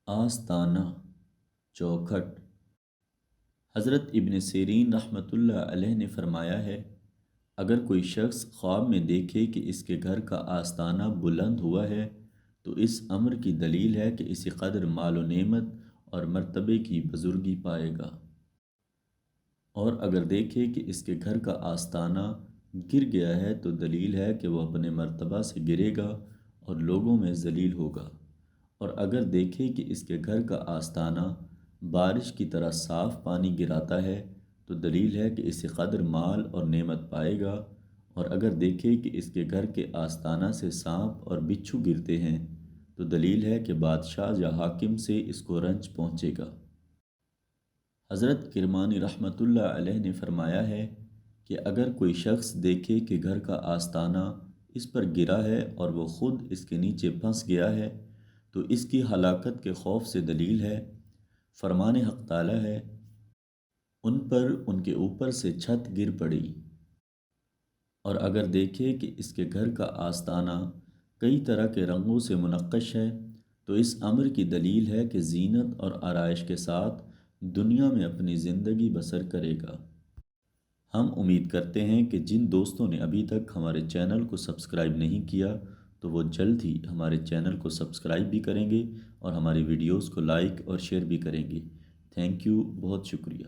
آستانہ، چوکھٹ۔ حضرت ابن سیرین رحمۃ اللہ علیہ نے فرمایا ہے، اگر کوئی شخص خواب میں دیکھے کہ اس کے گھر کا آستانہ بلند ہوا ہے تو اس امر کی دلیل ہے کہ اسی قدر مال و نعمت اور مرتبے کی بزرگی پائے گا، اور اگر دیکھے کہ اس کے گھر کا آستانہ گر گیا ہے تو دلیل ہے کہ وہ اپنے مرتبہ سے گرے گا اور لوگوں میں ذلیل ہوگا، اور اگر دیکھے کہ اس کے گھر کا آستانہ بارش کی طرح صاف پانی گراتا ہے تو دلیل ہے کہ اسی قدر مال اور نعمت پائے گا، اور اگر دیکھے کہ اس کے گھر کے آستانہ سے سانپ اور بچھو گرتے ہیں تو دلیل ہے کہ بادشاہ یا حاکم سے اس کو رنج پہنچے گا۔ حضرت کرمانی رحمۃ اللہ علیہ نے فرمایا ہے کہ اگر کوئی شخص دیکھے کہ گھر کا آستانہ اس پر گرا ہے اور وہ خود اس کے نیچے پھنس گیا ہے تو اس کی ہلاکت کے خوف سے دلیل ہے۔ فرمان حق تعالی ہے، ان پر ان کے اوپر سے چھت گر پڑی۔ اور اگر دیکھے کہ اس کے گھر کا آستانہ کئی طرح کے رنگوں سے منقش ہے تو اس امر کی دلیل ہے کہ زینت اور آرائش کے ساتھ دنیا میں اپنی زندگی بسر کرے گا۔ ہم امید کرتے ہیں کہ جن دوستوں نے ابھی تک ہمارے چینل کو سبسکرائب نہیں کیا تو وہ جلد ہی ہمارے چینل کو سبسکرائب بھی کریں گے اور ہماری ویڈیوز کو لائک اور شیئر بھی کریں گے۔ تھینک یو، بہت شکریہ۔